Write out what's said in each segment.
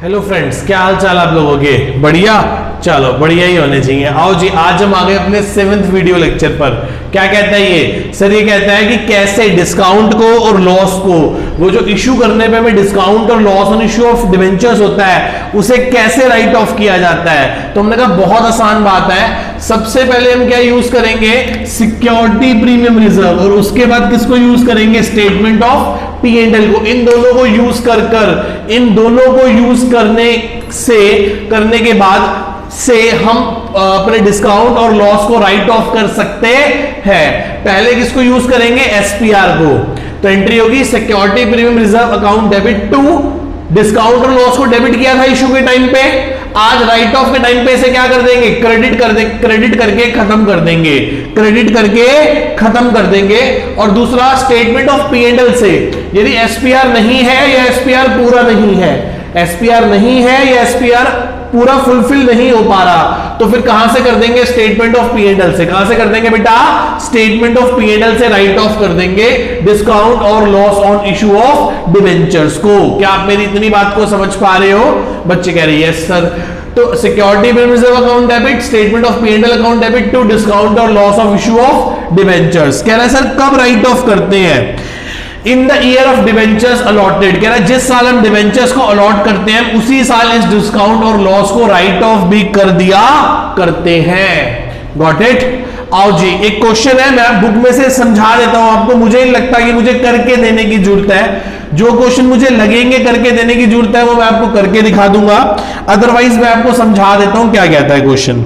Hello friends, क्या हाल चाल आप लोगों के? बढ़िया, चलो बढ़िया ही होने चाहिए। आओ जी, आज हम आ गए अपने 7th वीडियो लेक्चर पर। क्या कहता है ये सर? ये कहता है कि कैसे डिस्काउंट को और लॉस को, वो जो इशू करने पे हमें डिस्काउंट और loss on issue of debentures होता है, उसे कैसे राइट ऑफ किया जाता है। तो हमने कहा बहुत आसान बात है। सबसे पहले हम क्या यूज करेंगे? सिक्योरिटी प्रीमियम रिजर्व, और उसके बाद किसको यूज करेंगे? Statement of P and L को। इन दोनों को यूज इन दोनों को यूज करने के बाद से हम अपने डिस्काउंट और लॉस को राइट ऑफ कर सकते हैं। पहले किसको यूज करेंगे? एसपीआर को। तो एंट्री होगी security premium reserve account debit to, discount और लॉस को डेबिट किया था इशू के टाइम पे, आज राइट ऑफ के टाइम पे इसे क्या कर देंगे? क्रेडिट करके खत्म कर देंगे, और दूसरा statement of P and L से, यदि एसपीआर नहीं है या एसपीआर पूरा नहीं है, या एसपीआर पूरा फुलफिल नहीं हो पा रहा, तो फिर कहां से कर देंगे? Statement of P and L से। कहां से कर देंगे बेटा? Statement of P and L से राइट ऑफ कर देंगे डिस्काउंट और loss on issue of debentures को। क्या आप मेरी इतनी बात को समझ पा रहे हो? बच्चे कह रहे हैं यस सर। तो security premium reserve account debit, statement of P and L account debit to discount और loss of issue of debentures. कह रहा है सर कब राइट ऑफ करते हैं? In the year of debentures allotted. कह रहा है जिस साल हम डिबेंचर्स को अलॉट करते हैं उसी साल इस डिस्काउंट और लॉस को राइट ऑफ भी कर दिया करते हैं। Got it? आओ जी, एक क्वेश्चन है, मैं बुक में से समझा देता हूं आपको। मुझे नहीं लगता कि मुझे करके देने की जरूरत है। जो क्वेश्चन मुझे लगेंगे करके देने की जरूरत है वो मैं आपको करके दिखा दूंगा, अदरवाइज मैं आपको समझा देता हूं। क्या कहता है क्वेश्चन?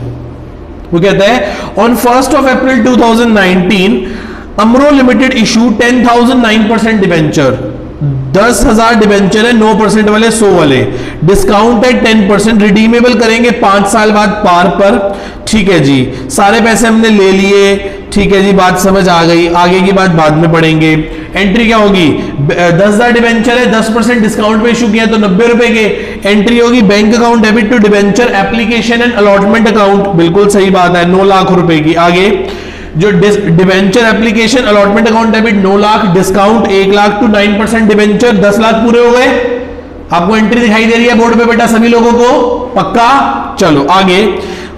वो कहता है on 1st of April 2019 Amro limited issue 10,000 9% debenture. 10,000 debenture है, 9% वाले, 100 वाले, डिस्काउंट है 10%, रिडीमेबल करेंगे 5 साल बाद पार पर। ठीक है जी, सारे पैसे हमने ले लिए। ठीक है जी, बात समझ आ गई। आगे की बात बाद में पढ़ेंगे। एंट्री क्या होगी? 10,000 डिबेंचर है, 10% डिस्काउंट पे इशू किया तो 90 रुपए के। एंट्री होगी bank account debit to debenture application and allotment account. बिल्कुल सही बात है, 9 लाख रुपए की। आगे जो debenture application allotment account debit 9 lakh, discount 1 lakh to 9% debenture 10 lakh पूरे हो गए। आपको एंट्री दिखाई दे रही है बोर्ड पे बेटा सभी लोगों को? पक्का? चलो आगे।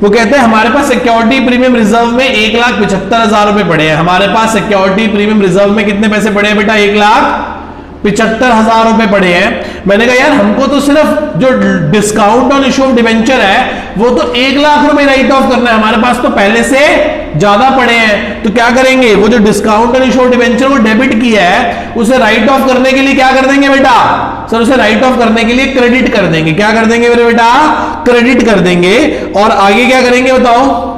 वो कहते हैं हमारे पास सिक्योरिटी प्रीमियम रिजर्व में 1,75,000 रुपए पड़े हैं। हमारे पास सिक्योरिटी प्रीमियम रिजर्व में कितने पैसे पड़े हैं बेटा? 1,75,000 रुपए पड़े हैं। मैंने कहा यार हमको तो सिर्फ जो discount on issue of debenture है वो तो 1 लाख रुपए राइट ऑफ करना है, हमारे पास तो पहले से ज्यादा पड़े हैं। तो क्या करेंगे? वो जो discount on issue of debenture वो डेबिट किया है, उसे राइट ऑफ करने के लिए क्या कर देंगे बेटा? सर उसे राइट ऑफ करने के लिए क्रेडिट कर देंगे। क्या कर देंगे मेरे बेटा? क्रेडिट कर देंगे। और आगे क्या करेंगे बताओ?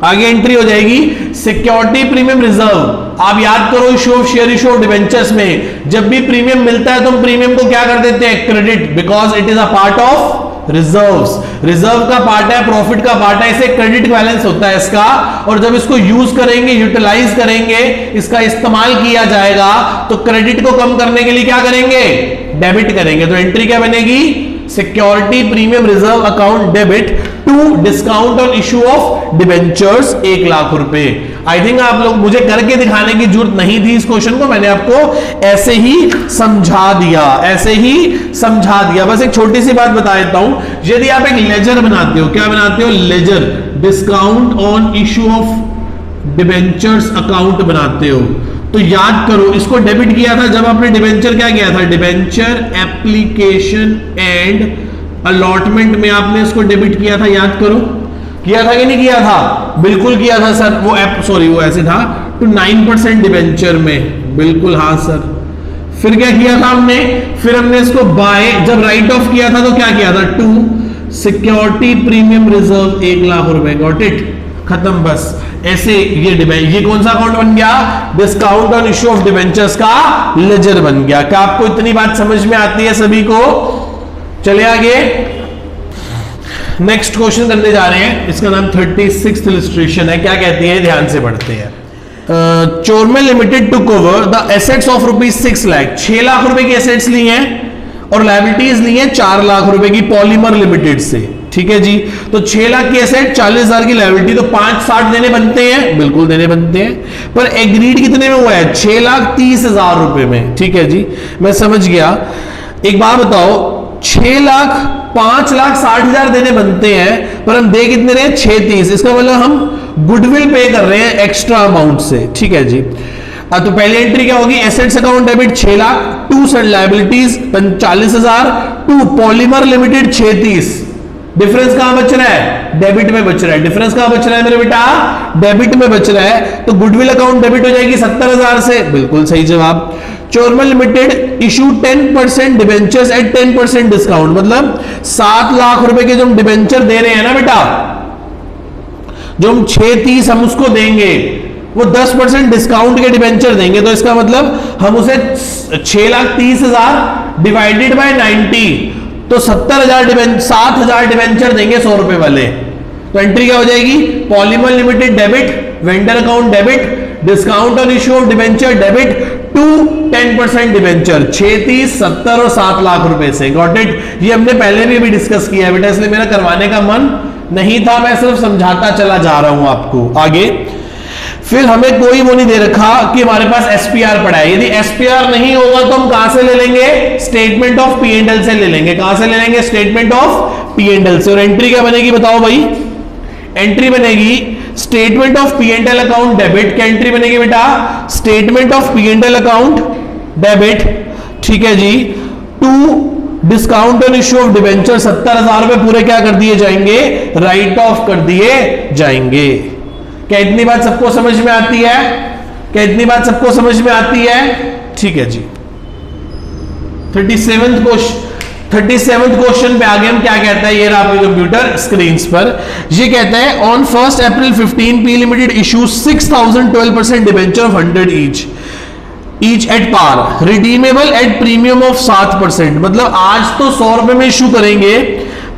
आगे एंट्री हो जाएगी सिक्योरिटी प्रीमियम रिजर्व। आप याद करो issue of share, issue of debentures में जब भी प्रीमियम मिलता है तो हम प्रीमियम को क्या कर देते हैं? Credit, because it is a part of reserves. Reserve का पार्ट है, प्रॉफिट का पार्ट है, इसे क्रेडिट बैलेंस होता है इसका। और जब इसको यूज करेंगे, यूटिलाइज करेंगे, इसका इस्तेमाल किया जाएगा तो क्रेडिट को कम करने के लिए क्या करेंगे? डेबिट करेंगे। तो एंट्री क्या बनेगी? Security premium reserve account debit to discount on issue of debentures 1 lakh रुपए। आई थिंक आप लोग, मुझे करके दिखाने की जरूरत नहीं थी इस क्वेश्चन को, मैंने आपको ऐसे ही समझा दिया। बस एक छोटी सी बात बता देता हूं, यदि आप एक लेजर बनाते हो, क्या बनाते हो? Ledger, discount on issue of debentures account बनाते हो, तो याद करो इसको डेबिट किया था जब आपने डिबेंचर क्या किया था? डिबेंचर एप्लीकेशन एंड अलॉटमेंट में आपने इसको डेबिट किया था। याद करो, किया था कि नहीं किया था? बिल्कुल किया था सर। वो ऐसे था टू 9% डिबेंचर में। बिल्कुल हाँ सर। फिर क्या किया था हमने? फिर हमने इसको बाय, जब राइट ऑफ किया था तो क्या किया था? To security premium reserve 1 lakh रुपए। Got it? खत्म। बस ऐसे ये कौन सा अकाउंट बन गया? Discount on issue of debentures का लेजर बन गया। क्या आपको इतनी बात समझ में आती है सभी को? चले आगे, नेक्स्ट क्वेश्चन करने जा रहे हैं। इसका नाम 36th इलस्ट्रेशन है। क्या कहती है? ध्यान से पढ़ते हैं। Chormal limited took over the assets of ₹6 lakh. 6 lakh रुपए की एसेट्स ली हैं और लायबिलिटीज ली हैं 4 लाख रुपए की पॉलीमर लिमिटेड से। ठीक है जी, तो 6 लाख की एसेट, 40,000 की लायबिलिटी, तो 560 देने बनते हैं। बिल्कुल देने बनते हैं, पर एग्रीड कितने में हुआ है? 6,30,000 रुपए में। ठीक है जी, मैं समझ गया। एक बात बताओ, 5,60,000 देने बनते हैं, पर हम दे कितने रहे हैं 630। इसका मतलब हम गुडविल पे कर रहे हैं एक्स्ट्रा अमाउंट से। ठीक है जी। तो पहली एंट्री क्या होगी, assets account debit 6 lakh, to liabilities 45,000, to polymer limited 630। Difference कहां बच रहा है, डेबिट में बच रहा है। डिफरेंस कहां बच रहा है मेरे बेटा, डेबिट में बच रहा है। तो गुडविल अकाउंट डेबिट हो जाएगी 70,000 से, बिल्कुल सही जवाब। Chormal limited issue 10% debentures at 10% discount, मतलब 7 लाख रुपए के जो हम डिबेंचर दे रहे हैं ना बेटा, जो हम 630 हम उसको देंगे, वो 10% डिस्काउंट के डिबेंचर देंगे। तो इसका मतलब हम उसे 6,30,000 डिवाइडेड बाय 90, तो 7,000 डिबेंचर देंगे 100 रुपए वाले। तो एंट्री क्या हो जाएगी, polymer limited debit, vendor account debit, discount on issue of debenture debit to 10% debenture, 630, 70 और 7 लाख रुपए से। Got it. ये हमने पहले भी डिस्कस किया है बेटा, इसलिए मेरा करवाने का मन नहीं था, मैं सिर्फ समझाता चला जा रहा हूं आपको। आगे फिर हमें कोई वो नहीं दे रखा कि हमारे पास एसपीआर पड़ा है। यदि एसपीआर नहीं होगा तो हम कहां से ले लेंगे, statement of P and L से ले लेंगे। कहां से ले लेंगे, statement of P and L से। और एंट्री क्या बनेगी बताओ भाई, एंट्री बनेगी statement of P and L account debit. क्या एंट्री बनेगी बेटा, statement of P and L account debit. ठीक है जी। To discount on issue of debenture 70,000 रुपए पूरे क्या कर दिए जाएंगे, राइट ऑफ कर दिए जाएंगे। क्या इतनी बात सबको समझ में आती है, क्या इतनी बात सबको समझ में आती है। ठीक है जी। 37th क्वेश्चन पे आगे हम क्या कहता है, ये रहा आपके कंप्यूटर स्क्रीन पर। ये कहता है on 1 April 15 P limited issue 6,000 12% debenture of 100 each at par, redeemable at premium of 7%। मतलब आज तो 100 रुपए में इशू करेंगे,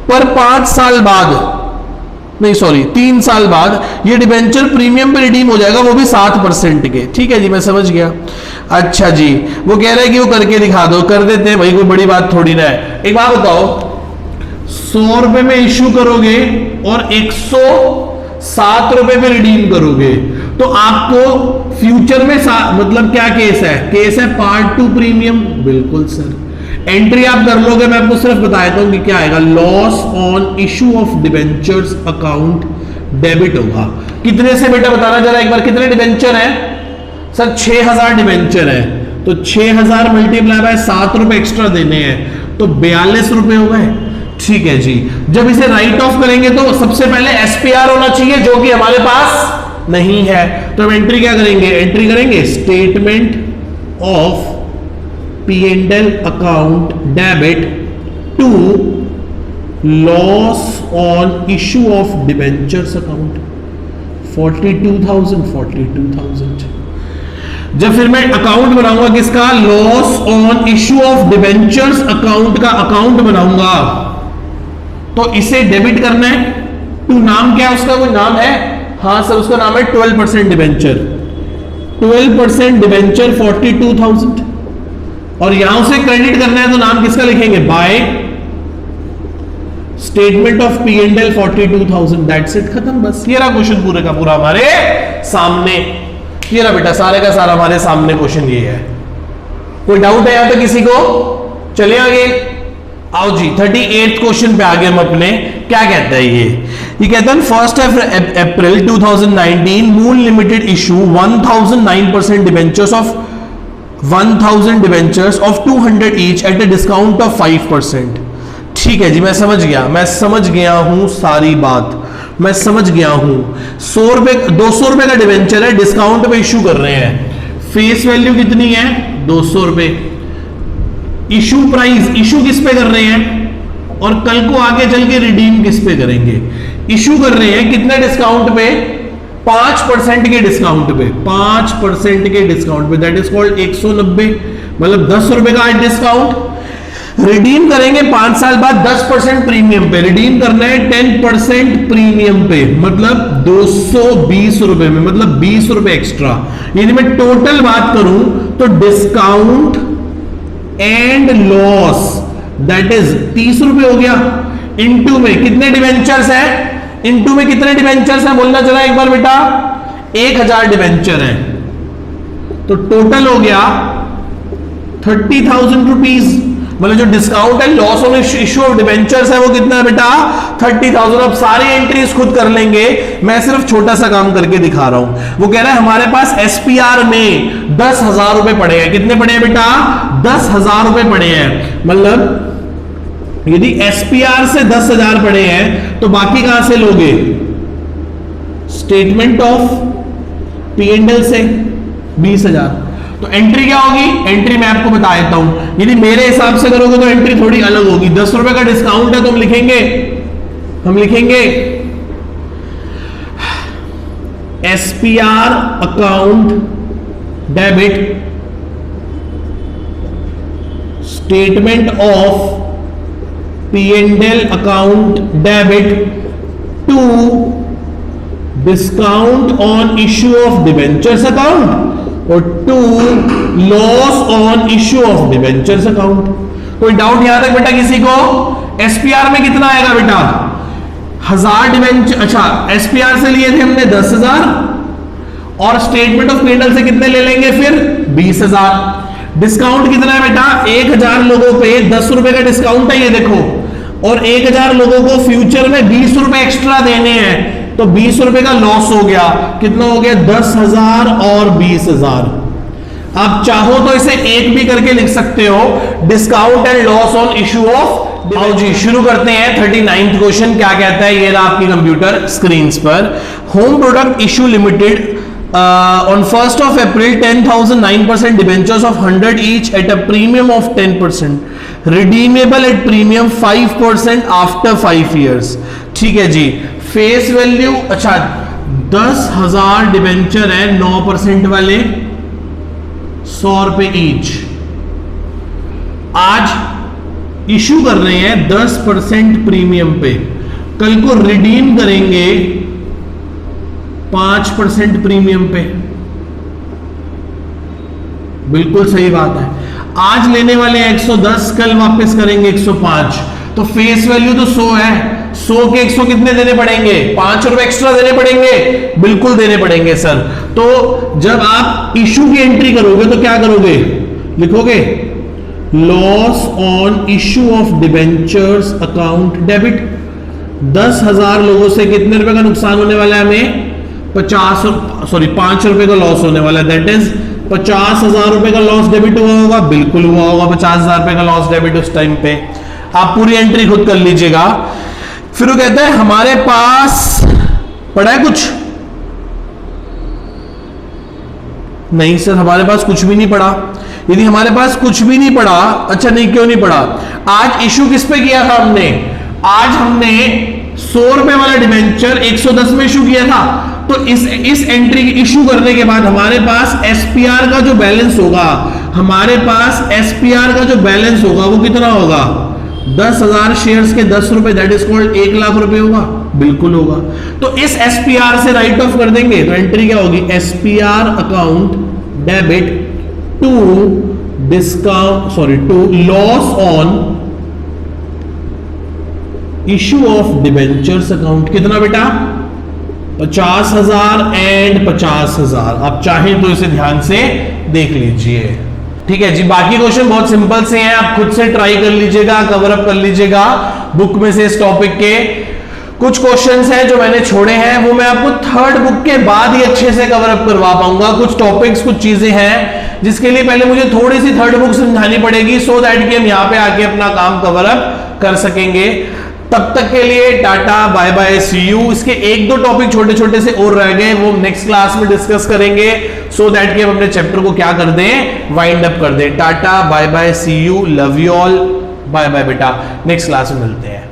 पर 5 साल बाद, नहीं सॉरी 3 साल बाद ये डिबेंचर प्रीमियम पे रिडीम हो जाएगा, वो भी 7% के। ठीक है जी, मैं समझ गया। अच्छा जी, वो कह रहा है कि वो करके दिखा दो, कर देते हैं भाई, कोई बड़ी बात थोड़ी ना है। एक बात बताओ, 100 रुपए में इशू करोगे और 107 रुपए में रिडीम करोगे, तो आपको फ्यूचर में मतलब क्या केस है, केस है पार्ट 2 प्रीमियम। बिल्कुल सर, एंट्री आप कर लोगे, मैं आपको सिर्फ बता देता हूं कि क्या आएगा, loss on issue of debentures account debit होगा। कितने से बेटा बताना जरा एक बार, कितने डिबेंचर है सर, 6,000 डिबेंचर है, तो 6,000 मल्टीप्लाई बाय 7 रुपए एक्स्ट्रा देने हैं, तो 42 रुपए हो गए। ठीक है जी। जब इसे राइट ऑफ करेंगे तो सबसे पहले एसपीआर होना चाहिए, जो कि हमारे पास नहीं है। तो हम एंट्री क्या करेंगे, एंट्री करेंगे statement of P and L account debit to loss on issue of debentures account 42,000। जब फिर मैं अकाउंट बनाऊंगा किसका, loss on issue of debentures account का अकाउंट बनाऊंगा, तो इसे डेबिट करना है। टू नाम क्या है उसका, कोई नाम है, हाँ सर उसका नाम है 12% डिबेंचर, 12% डिबेंचर 42,000। और यहां से क्रेडिट करना है तो नाम किसका लिखेंगे, by statement of P and L 42,000। That's it, खत्म बस। ये रहा क्वेश्चन पूरे का पूरा हमारे सामने, ये रहा बेटा सारे का सारा हमारे सामने क्वेश्चन ये है। कोई डाउट है यहां तक किसी को, चलिए आगे आओ जी। 38th क्वेश्चन पे आगे हम अपने, क्या कहता है ये कहता है 1 अप्रैल 2019 मूल limited issue 1,009% debentures of 1,000 debentures of 200 each eight a discount of 5%। ठीक है जी, मैं समझ गया हूं सारी बात, मैं समझ गया हूं। 100 रुपए 200 रुपए का डिबेंचर है, डिस्काउंट पे इशू कर रहे हैं, फेस वैल्यू कितनी है 200 रुपए। इशू प्राइस, इशू किस पे कर रहे हैं और कल को आगे चल के रिडीम किस पे करेंगे। इशू कर रहे हैं कितने डिस्काउंट पे, 5% के डिस्काउंट पे, 5% के डिस्काउंट पे, दैट इज कॉल्ड 190, मतलब 10 रुपए का डिस्काउंट। रिडीम करेंगे 5 साल बाद 10% प्रीमियम पे, रिडीम करना है 10% प्रीमियम पे, मतलब 220 रुपए में, मतलब 20 रुपए एक्स्ट्रा। यदि मैं टोटल बात करूं तो discount and loss that is 30 रुपए हो गया। इनटू में कितने डिवेंचर्स हैं, इनटू में कितने डिवेंचर्स हैं बोलना चला एक बार बेटा, 1000 डिवेंचर हैं, तो टोटल हो गया 30,000 रुपीज। मतलब जो डिस्काउंट है loss on issue of debentures है वो कितना है बेटा 30,000। अब सारी एंट्रीज खुद कर लेंगे, मैं सिर्फ छोटा सा काम करके दिखा रहा हूं। वो कह रहा है हमारे पास एसपीआर में 10,000 रुपए पड़े हैं। कितने पड़े हैं बेटा 10,000 रुपए पड़े हैं। मतलब यदि एसपीआर से 10,000 पड़े हैं तो बाकी कहां से लोगे, statement of P and L से 20,000। तो एंट्री क्या होगी, एंट्री मैं आपको बता देता हूं। यदि मेरे हिसाब से करोगे तो एंट्री थोड़ी अलग होगी। 10 रुपए का डिस्काउंट है तो हम लिखेंगे SPR account debit statement of P and L account debit to discount on issue of debentures account और to loss on issue of debentures account. कोई डाउट यहां तक बेटा किसी को? एसपीआर में कितना आएगा बेटा 1000 डिबेंचर, अच्छा एसपीआर से लिए थे हमने 10,000 और स्टेटमेंट ऑफ पी&एल से कितने ले लेंगे फिर 20,000। डिस्काउंट कितना है बेटा 1,000 लोगों पे 10 रुपए का डिस्काउंट है ये देखो, और 1,000 लोगों को फ्यूचर में 20 रुपए एक्स्ट्रा देने हैं तो 20 रुपए का लॉस हो गया। कितना हो गया 10,000 और 20,000। आप चाहो तो इसे एक भी करके लिख सकते हो, discount and loss on issue of. आओ जी शुरू करते हैं 39th क्वेश्चन। क्या कहता है ये रहा आपकी कंप्यूटर स्क्रीन पर। Home product issue limited on 1st of April 10,000 9% debentures of 100 each at a premium of 10%, redeemable at premium 5% after 5 years। ठीक है जी, फेस वैल्यू अच्छा 10,000 डिबेंचर है 9% वाले 100 रुपए ईच। आज इशू कर रहे हैं 10% प्रीमियम पे, कल को रिडीम करेंगे 5% प्रीमियम पे। बिल्कुल सही बात है, आज लेने वाले 110 कल वापस करेंगे 105, तो फेस वैल्यू तो 100 है। 100 के 100 कितने देने पड़ेंगे 5 रुपए एक्स्ट्रा देने पड़ेंगे, बिल्कुल देने पड़ेंगे सर। तो जब आप इशू की एंट्री करोगे तो क्या करोगे, लिखोगे loss on issue of debentures account debit. 10,000 लोगों से कितने रुपए का नुकसान होने वाला है हमें 5 रुपए का लॉस होने वाला है। दैट इज 50,000 रुपए का लॉस डेबिट हुआ होगा, बिल्कुल हुआ होगा 50,000 रुपए का लॉस डेबिट उस टाइम पे। आप पूरी एंट्री खुद कर लीजिएगा। फिर वो कहता है हमारे पास पड़ा है कुछ, नहीं सर हमारे पास कुछ भी नहीं पड़ा। यदि हमारे पास कुछ भी नहीं पड़ा, अच्छा नहीं क्यों नहीं पड़ा, आज इशू किस पे किया था हमने, आज हमने 100 रुपए वाला डिबेंचर 110 में इशू किया था। तो इस एंट्री की इशू करने के बाद हमारे पास एसपीआर का जो बैलेंस होगा, हमारे पास एसपीआर का जो बैलेंस होगा वो कितना होगा 10,000 शेयर्स के 10 रुपए, दैट इज कॉल्ड 1 लाख रुपए होगा, बिल्कुल होगा। तो इस एसपीआर से राइट ऑफ कर देंगे तो एंट्री क्या होगी SPR account debit to discount to loss on issue of debentures account. कितना बेटा 50,000 एंड 50,000। आप चाहें तो इसे ध्यान से देख लीजिए। ठीक है जी, बाकी क्वेश्चन बहुत सिंपल से हैं, आप खुद से ट्राई कर लीजिएगा, कवर अप कर लीजिएगा बुक में से। इस टॉपिक के कुछ क्वेश्चंस हैं जो मैंने छोड़े हैं, वो मैं आपको थर्ड बुक के बाद ही अच्छे से कवर अप करवा पाऊंगा। कुछ टॉपिक्स कुछ चीजें हैं जिसके लिए पहले मुझे थोड़ी सी थर्ड बुक समझानी पड़ेगी, सो दैट कि हम यहाँ पे आके अपना काम कवर अप कर सकेंगे। तब तक के लिए tata bye bye see you. इसके 1-2 टॉपिक छोटे छोटे से और रह गए, वो नेक्स्ट क्लास में डिस्कस करेंगे, सो दैट कि हम अपने चैप्टर को क्या कर दें, वाइंड अप कर दें। Tata bye bye see you, love you all, bye bye बेटा, नेक्स्ट क्लास में मिलते हैं।